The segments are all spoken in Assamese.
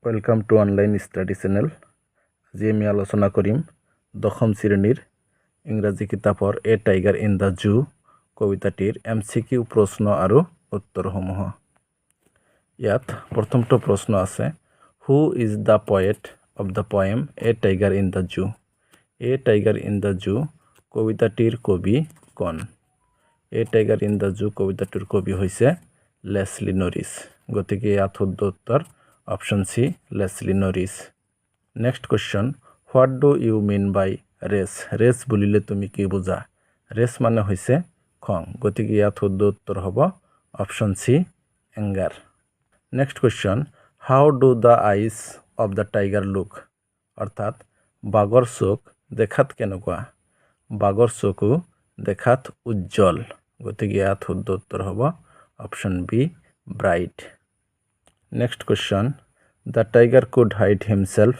Welcome to online study channel. আজি আমি আলোচনা কৰিম দশম শ্ৰেণীৰ ইংৰাজী কিতাপৰ a tiger in the zoo কবিতাটিৰ MCQ প্ৰশ্ন আৰু উত্তৰসমূহ। ইয়াত প্ৰথমটো প্ৰশ্ন আছে, who is the poet of the poem a tiger in the zoo? A tiger in the zoo কবিতাটিৰ কবি কোন? A tiger in the zoo কবিতাটিৰ কবি হৈছে লেছলি নৰিছ। গতিকে ইয়াত শুদ্ধ উত্তৰ option C, Leslie Norris. Next question, what do you mean by race? Race বুলিলে তুমি কি বুঝা? রেস মানে হয়েছে খং। গতিকে ইয়াত শুদ্ধ উত্তর হব option C, anger. Next question, how do the eyes of the tiger look? অর্থাৎ বাঘর চোখ দেখাত কেনেকুৱা? বাঘর চকু দেখাত উজ্জ্বল। গতিকে ইয়াত শুদ্ধ উত্তর হব option B, bright. Next question, the tiger could hide himself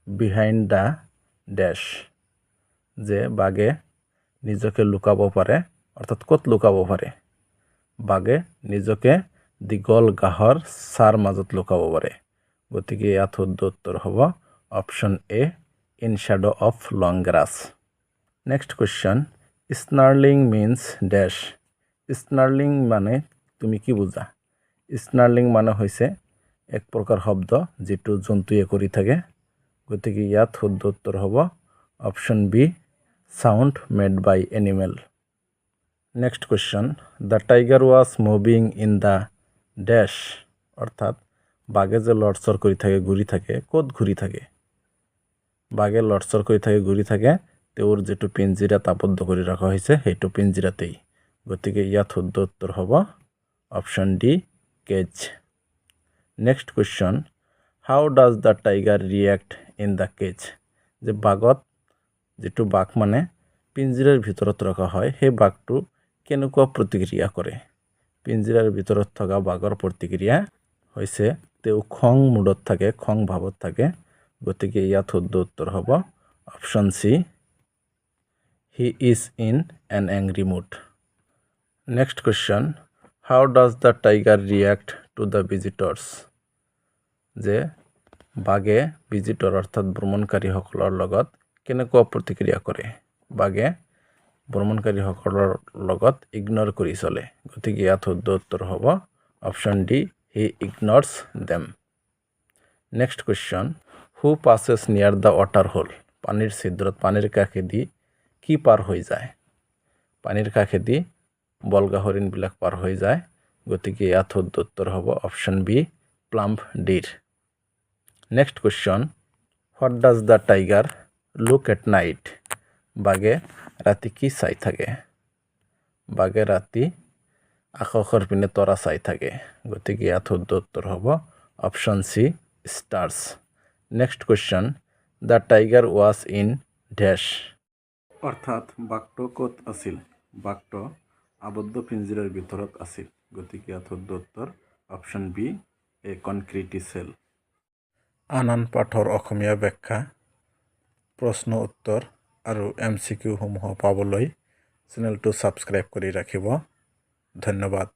behind the dash. যে বাঘে নিজকে লুকাব পাৰে, অৰ্থাৎ ক'ত লুকাব পাৰে? বাঘে নিজকে দীঘল ঘাঁহৰ ছাৰ মাজত লুকাব পাৰে। গতিকে ইয়াত শুদ্ধ উত্তৰ হ'ব option A, in shadow of long grass. Next question, snarling means dash. Snarling মানে তুমি কি বুজা? স্নাৰ্লিং মানে হৈছে এক প্ৰকাৰ শব্দ যিটো জন্তুৱে কৰি থাকে। গতিকে ইয়াত শুদ্ধ উত্তৰ হ'ব option B, sound made by animal. Next question, the tiger was moving in the dash. অৰ্থাৎ বাঘে যে লৰচৰ কৰি থাকে, ঘূৰি থাকে, ক'ত ঘূৰি থাকে? বাঘে লৰচৰ কৰি থাকে, ঘূৰি থাকে তেওঁৰ যিটো পিঞ্জিৰাত আবদ্ধ কৰি ৰখা হৈছে সেইটো পিঞ্জিৰাতেই। গতিকে ইয়াত শুদ্ধ উত্তৰ হ'ব option D, cage. Next question, how does the tiger react in the cage? যে বাঘত, যিটো বাঘ মানে পিঞ্জিৰাৰ ভিতৰত ৰখা হয়, সেই বাঘটো কেনেকুৱা প্ৰতিক্ৰিয়া কৰে? পিঞ্জিৰাৰ ভিতৰত থকা বাঘৰ প্ৰতিক্ৰিয়া হৈছে তেওঁ খং মুডত থাকে, খং ভাৱত থাকে। গতিকে ইয়াত শুদ্ধ উত্তৰ হ'ব option C, he is in an angry mood. Next question, how does the tiger react to the visitors? যে বাঘে ভিজিটৰ অৰ্থাৎ ভ্ৰমণকাৰীসকলৰ লগত কেনেকুৱা প্ৰতিক্ৰিয়া কৰে? বাঘে ভ্ৰমণকাৰীসকলৰ লগত ইগনৰ কৰি চলে। গতিকে ইয়াত শুদ্ধ উত্তৰ হ'ব অপশন ডি, হি ইগনৰ্ছ দেম। নেক্সট কুৱেশ্যন, হু পাছেছ নিয়াৰ দ্য ৱাটাৰ হোল? পানীৰ ছিদ্ৰত, পানীৰ কাষেদি কি পাৰ হৈ যায়? পানীৰ কাষেদি বলগা হৰিণবিলাক পাৰ হৈ যায়। গতিকে ইয়াত শুদ্ধ উত্তৰ হ'ব অপশন বি, প্লাম্প ডিৰ। Next question, what does the tiger look at night? বাঘে ৰাতি কি চাই থাকে? বাঘে ৰাতি আকাশৰ পিনে তৰা চাই থাকে। গতিকে ইয়াত শুদ্ধ উত্তৰ হ'ব option C, stares. Next question, the tiger was in dash. অৰ্থাৎ বাঘটো ক'ত আছিল? বাঘটো আবদ্ধ পিঞ্জিৰাৰ ভিতৰত আছিল। গতিকে ইয়াত শুদ্ধ উত্তৰ অপশন বি, এ কনক্ৰিটি চেল। আন পাঠৰ অসমীয়া ব্যাখ্যা, প্ৰশ্ন উত্তৰ আৰু MCQ সমূহ পাবলৈ চেনেলটো ছাবস্ক্ৰাইব কৰি ৰাখিব। ধন্যবাদ।